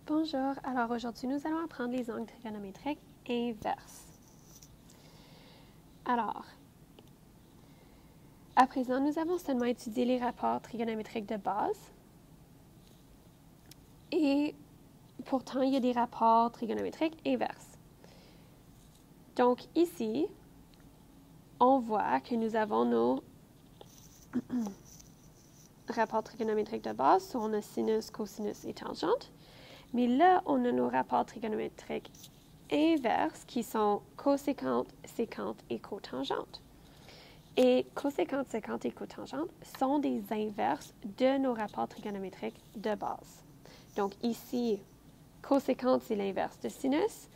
Bonjour, alors aujourd'hui nous allons apprendre les angles trigonométriques inverses. Alors, à présent nous avons seulement étudié les rapports trigonométriques de base et pourtant il y a des rapports trigonométriques inverses. Donc ici, on voit que nous avons nos rapports trigonométriques de base, on a sinus, cosinus et tangente. Mais là, on a nos rapports trigonométriques inverses qui sont coséquente, séquente et cotangente. Et coséquente, séquente et cotangente sont des inverses de nos rapports trigonométriques de base. Donc ici, coséquente, c'est l'inverse de sinus,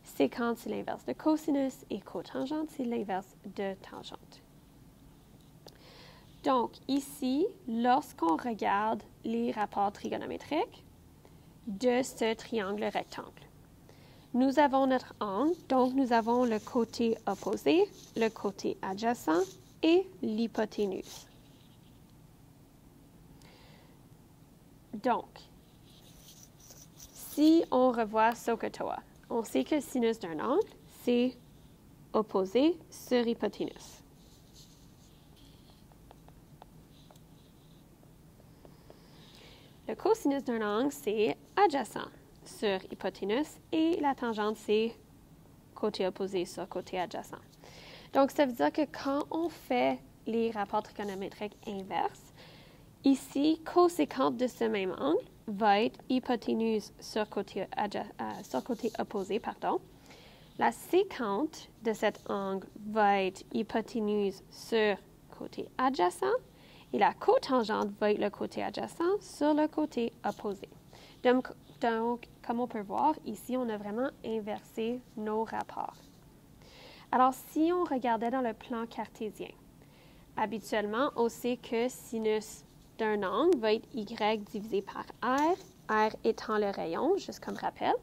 séquente, c'est l'inverse de cosinus et cotangente, c'est l'inverse de tangente. Donc ici, lorsqu'on regarde les rapports trigonométriques de ce triangle rectangle, nous avons notre angle, donc nous avons le côté opposé, le côté adjacent et l'hypoténuse. Donc, si on revoit SOHCAHTOA, on sait que le sinus d'un angle, c'est opposé sur hypoténuse. Le cosinus d'un angle, c'est adjacent sur hypoténuse et la tangente, c'est côté opposé sur côté adjacent. Donc, ça veut dire que quand on fait les rapports trigonométriques inverses, ici, coséquente de ce même angle va être hypoténuse sur côté opposé. La séquente de cet angle va être hypoténuse sur côté adjacent. Et la cotangente va être le côté adjacent sur le côté opposé. Donc, comme on peut voir, ici, on a vraiment inversé nos rapports. Alors, si on regardait dans le plan cartésien, habituellement, on sait que sinus d'un angle va être y divisé par r étant le rayon, juste comme rappel.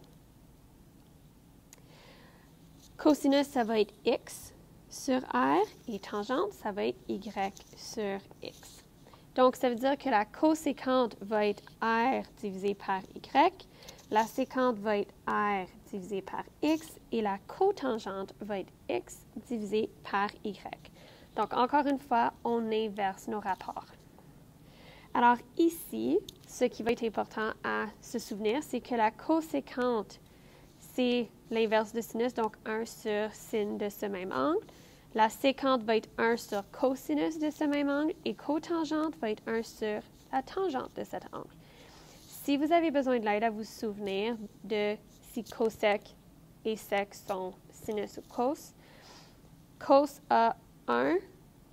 Cosinus, ça va être x sur r et tangente, ça va être y sur x. Donc, ça veut dire que la coséquente va être r divisé par y, la séquente va être r divisé par x et la cotangente va être x divisé par y. Donc, encore une fois, on inverse nos rapports. Alors ici, ce qui va être important à se souvenir, c'est que la coséquente, c'est l'inverse de sinus, donc 1 sur sin de ce même angle. La séquente va être 1 sur cosinus de ce même angle et cotangente va être 1 sur la tangente de cet angle. Si vous avez besoin de l'aide à vous souvenir de si cosec et sec sont sinus ou cos, cos a 1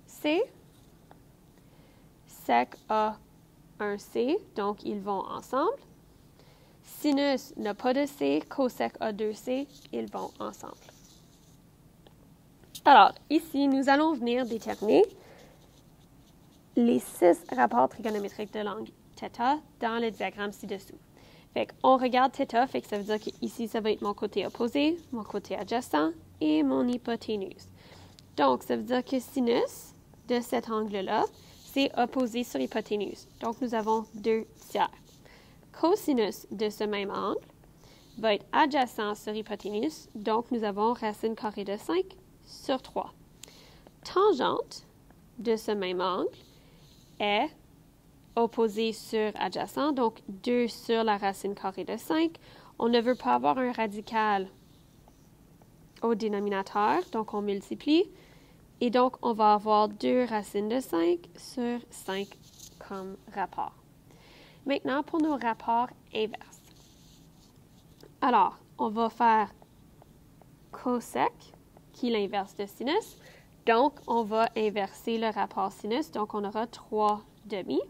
C, sec a 1 C, donc ils vont ensemble. Sinus n'a pas de C, cosec a 2 C, ils vont ensemble. Alors, ici, nous allons venir déterminer les 6 rapports trigonométriques de l'angle θ dans le diagramme ci-dessous. Fait qu'on regarde θ, fait que ça veut dire qu'ici, ça va être mon côté opposé, mon côté adjacent et mon hypoténuse. Donc, ça veut dire que sinus de cet angle-là, c'est opposé sur hypoténuse. Donc, nous avons 2 tiers. Cosinus de ce même angle va être adjacent sur hypoténuse. Donc, nous avons racine carrée de 5 sur 3. Tangente de ce même angle est opposée sur adjacent, donc 2 sur la racine carrée de 5. On ne veut pas avoir un radical au dénominateur, donc on multiplie. Et donc, on va avoir 2 racines de 5 sur 5 comme rapport. Maintenant, pour nos rapports inverses. Alors, on va faire cosec, qui est l'inverse de sinus. Donc, on va inverser le rapport sinus. Donc, on aura 3 demi.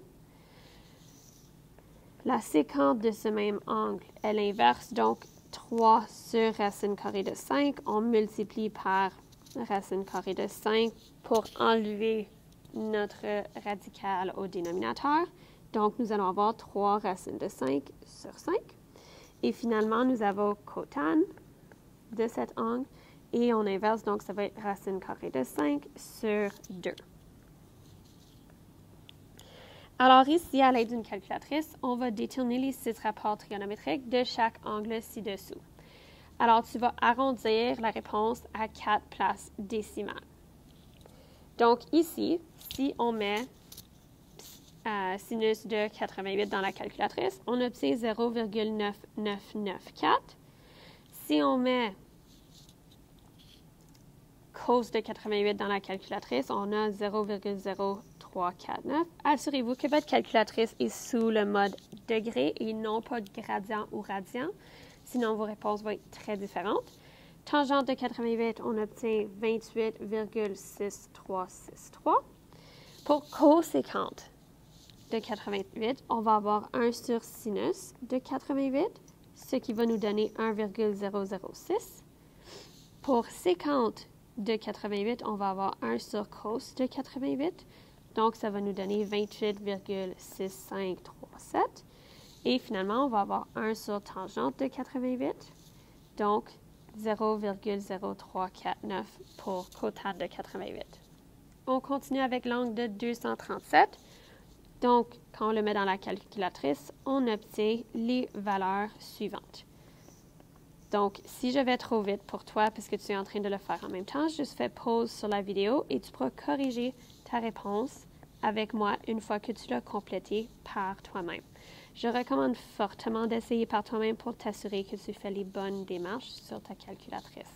La séquente de ce même angle est l'inverse. Donc, 3 sur racine carrée de 5. On multiplie par racine carrée de 5 pour enlever notre radical au dénominateur. Donc, nous allons avoir 3 racines de 5 sur 5. Et finalement, nous avons cotane de cet angle. Et on inverse, donc ça va être racine carrée de 5 sur 2. Alors ici, à l'aide d'une calculatrice, on va déterminer les 6 rapports trigonométriques de chaque angle ci-dessous. Alors, tu vas arrondir la réponse à 4 places décimales. Donc ici, si on met sinus de 88 dans la calculatrice, on obtient 0,9994. Si on met cos de 88 dans la calculatrice, on a 0,0349. Assurez-vous que votre calculatrice est sous le mode degré et non pas de gradient ou radian. Sinon, vos réponses vont être très différentes. Tangente de 88, on obtient 28,6363. Pour coséquente de 88, on va avoir 1 sur sinus de 88, ce qui va nous donner 1,006. Pour séquente de 88, on va avoir 1 sur cos de 88, donc ça va nous donner 28,6537. Et finalement, on va avoir 1 sur tangente de 88, donc 0,0349 pour cotangente de 88. On continue avec l'angle de 237. Donc, quand on le met dans la calculatrice, on obtient les valeurs suivantes. Donc, si je vais trop vite pour toi parce que tu es en train de le faire en même temps, juste fais pause sur la vidéo et tu pourras corriger ta réponse avec moi une fois que tu l'as complétée par toi-même. Je recommande fortement d'essayer par toi-même pour t'assurer que tu fais les bonnes démarches sur ta calculatrice.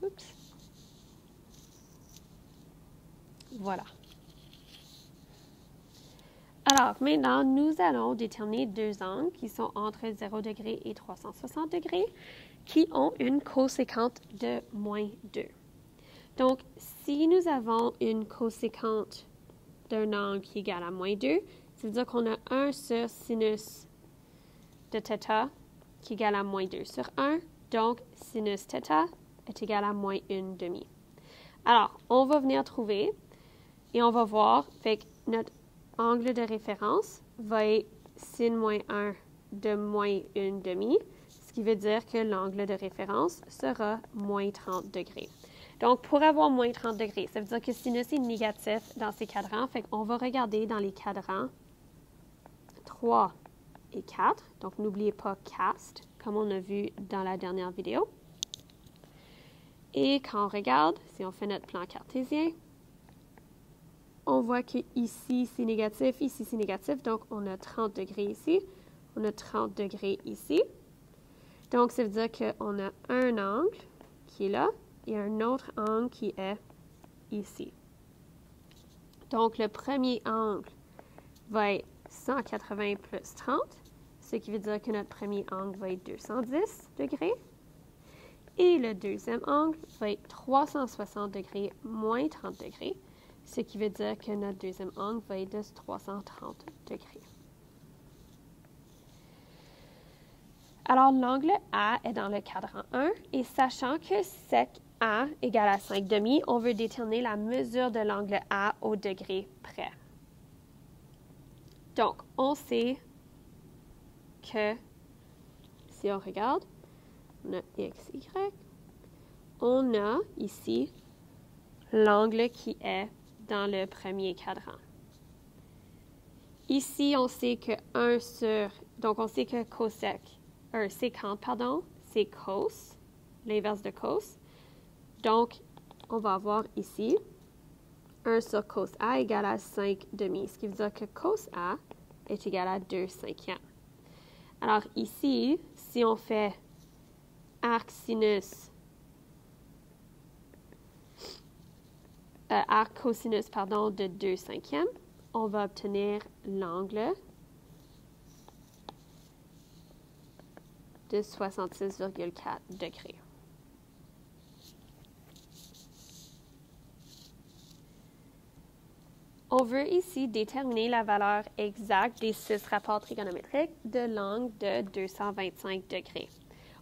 Oups. Voilà. Alors, maintenant, nous allons déterminer deux angles qui sont entre 0 degré et 360 degrés qui ont une coséquente de moins 2. Donc, si nous avons une coséquente d'un angle qui est égal à moins 2, ça veut dire qu'on a 1 sur sinus de θ qui est égal à moins 2 sur 1. Donc, sinus θ est égal à moins 1/2. Alors, on va venir trouver et on va voir, fait que notre angle de référence va être sin moins 1 de moins 1/2, ce qui veut dire que l'angle de référence sera moins 30 degrés. Donc, pour avoir moins 30 degrés, ça veut dire que sinus est négatif dans ces cadrans, fait qu'on va regarder dans les cadrans 3 et 4. Donc, n'oubliez pas cast, comme on a vu dans la dernière vidéo. Et quand on regarde, si on fait notre plan cartésien, on voit que ici c'est négatif, ici c'est négatif, donc on a 30 degrés ici, on a 30 degrés ici. Donc, ça veut dire qu'on a un angle qui est là et un autre angle qui est ici. Donc, le premier angle va être 180 plus 30, ce qui veut dire que notre premier angle va être 210 degrés. Et le deuxième angle va être 360 degrés moins 30 degrés, ce qui veut dire que notre deuxième angle va être de 330 degrés. Alors, l'angle A est dans le cadran 1 et sachant que sec A égale à 5,5, on veut déterminer la mesure de l'angle A au degré près. Donc, on sait que, si on regarde, on a x, y, on a ici l'angle qui est dans le premier cadran. Ici, on sait que 1 sur, donc on sait que séquente, c'est cos, l'inverse de cos. Donc, on va avoir ici 1 sur cos A égale à 5,5, ce qui veut dire que cos A est égal à 2/5. Alors ici, si on fait arc cosinus de 2/5, on va obtenir l'angle de 66,4 degrés. On veut ici déterminer la valeur exacte des 6 rapports trigonométriques de l'angle de 225 degrés.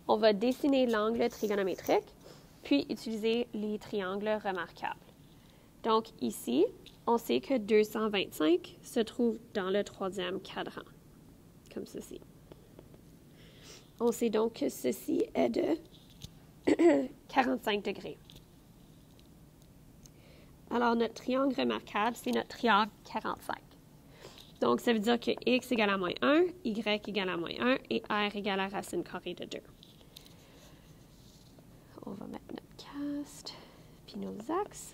on va dessiner l'angle trigonométrique, puis utiliser les triangles remarquables. Donc ici, on sait que 225 se trouve dans le troisième cadran, comme ceci. On sait donc que ceci est de 45 degrés. Alors, notre triangle remarquable, c'est notre triangle 45. Donc, ça veut dire que x égale à moins 1, y égale à moins 1 et r égale à racine carrée de 2. On va mettre notre cast, puis nos axes.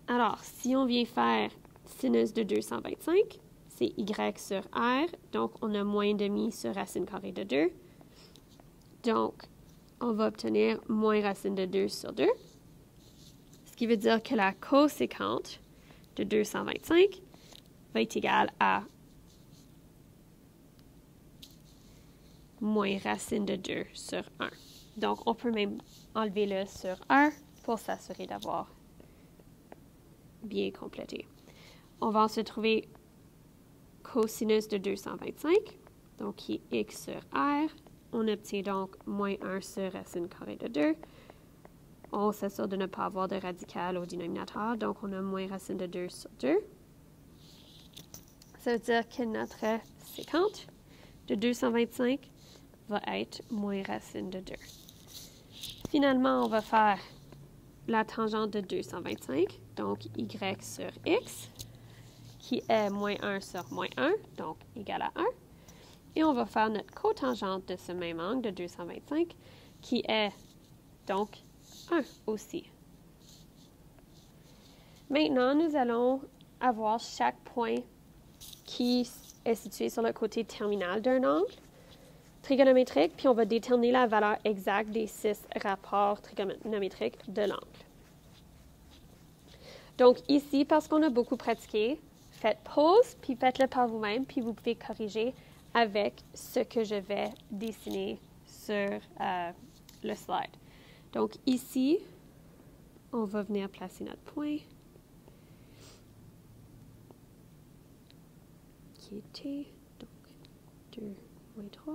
Alors, si on vient faire sinus de 225, c'est y sur r, donc on a moins demi sur racine carrée de 2. Donc, on va obtenir moins racine de 2 sur 2, ce qui veut dire que la coséquente de 225 va être égale à moins racine de 2 sur 1. Donc, on peut même enlever le sur 1 pour s'assurer d'avoir bien complété. On va ensuite trouver cosinus de 225, donc qui est x sur r. On obtient donc moins 1 sur racine carrée de 2. On s'assure de ne pas avoir de radical au dénominateur, donc on a moins racine de 2 sur 2. Ça veut dire que notre séquente de 225 va être moins racine de 2. Finalement, on va faire la tangente de 225, donc y sur x, qui est moins 1 sur moins 1, donc égal à 1. Et on va faire notre cotangente de ce même angle de 225, qui est donc 1 aussi. Maintenant, nous allons avoir chaque point qui est situé sur le côté terminal d'un angle trigonométrique, puis on va déterminer la valeur exacte des 6 rapports trigonométriques de l'angle. Donc ici, parce qu'on a beaucoup pratiqué, faites pause, puis faites-le par vous-même, puis vous pouvez corriger avec ce que je vais dessiner sur le slide. Donc ici, on va venir placer notre point qui est T, donc 2 moins 3.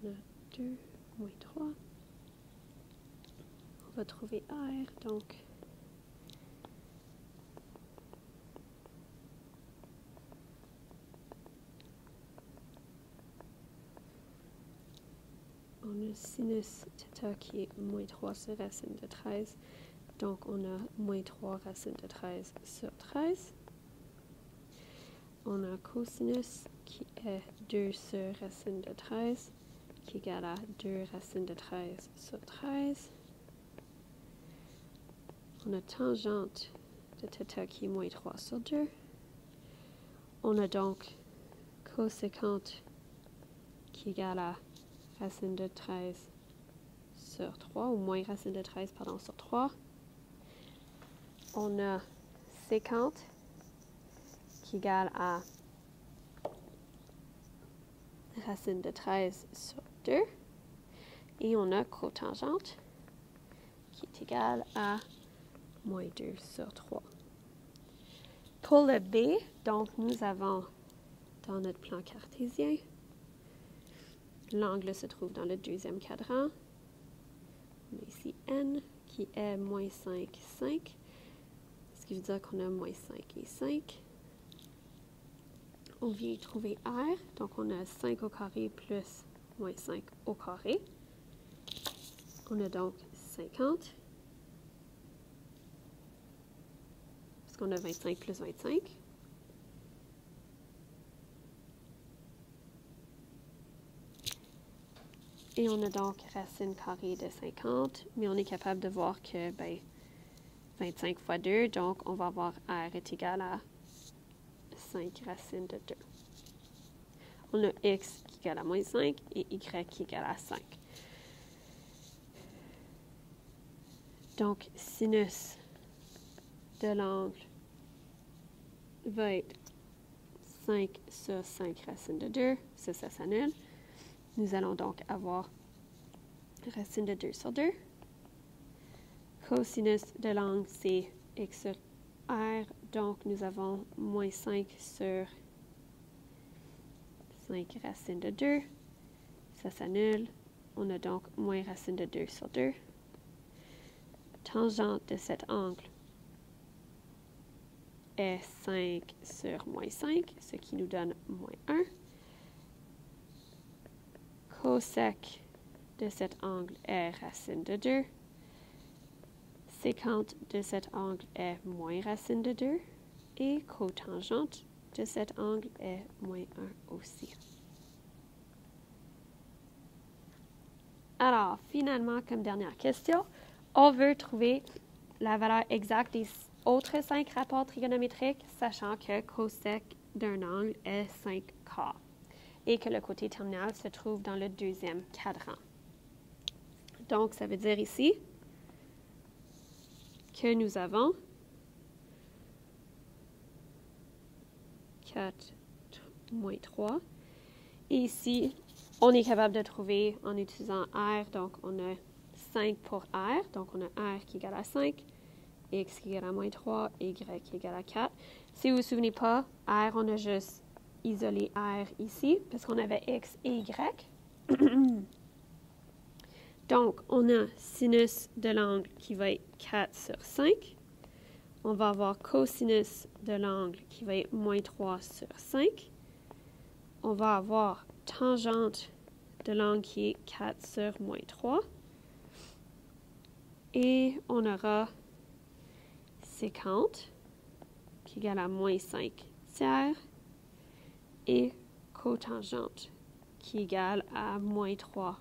On a 2 moins 3. On va trouver R, donc on a sinus θ qui est moins 3 sur racine de 13. Donc, on a moins 3 racine de 13 sur 13. On a cosinus qui est 2 sur racine de 13, qui est égal à 2 racine de 13 sur 13. On a tangente de θ qui est moins 3 sur 2. On a donc coséquente qui est égal à racine de 13 sur 3, ou moins racine de 13, pardon, sur 3. On a séquente qui est égale à racine de 13 sur 2. Et on a cotangente qui est égale à moins 2 sur 3. Pour le B, donc nous avons dans notre plan cartésien, l'angle se trouve dans le deuxième cadran. On a ici N qui est moins 5, 5. Ce qui veut dire qu'on a moins 5 et 5. On vient trouver R. Donc, on a 5 au carré plus moins 5 au carré. On a donc 50. Parce qu'on a 25 plus 25. Et on a donc racine carrée de 50. Mais on est capable de voir que, 25 fois 2, donc on va avoir R est égal à 5 racine de 2. On a X qui est égal à moins 5 et Y qui est égal à 5. Donc, sinus de l'angle va être 5 sur 5 racine de 2. Ça s'annule. Nous allons donc avoir racine de 2 sur 2. Cosinus de l'angle, c'est x sur R, donc nous avons moins 5 sur 5 racine de 2. Ça s'annule. On a donc moins racine de 2 sur 2. Tangente de cet angle est 5 sur moins 5, ce qui nous donne moins 1. Cosec de cet angle est racine de 2. Sécante de cet angle est moins racine de 2. Et cotangente de cet angle est moins 1 aussi. Alors, finalement, comme dernière question, on veut trouver la valeur exacte des autres 5 rapports trigonométriques, sachant que cosec d'un angle est 5K et que le côté terminal se trouve dans le deuxième cadran. Donc, ça veut dire ici que nous avons 4 moins 3. Et ici, on est capable de trouver en utilisant R, donc on a 5 pour R, donc on a R qui est égal à 5, X qui est égal à moins 3, Y qui est égal à 4. Si vous ne vous souvenez pas, R, on a juste isolé R ici, parce qu'on avait X et Y. Donc, on a sinus de l'angle qui va être 4 sur 5. On va avoir cosinus de l'angle qui va être moins 3 sur 5. On va avoir tangente de l'angle qui est 4 sur moins 3. Et on aura sécante qui est égal à moins 5 tiers et cotangente qui est égal à moins 3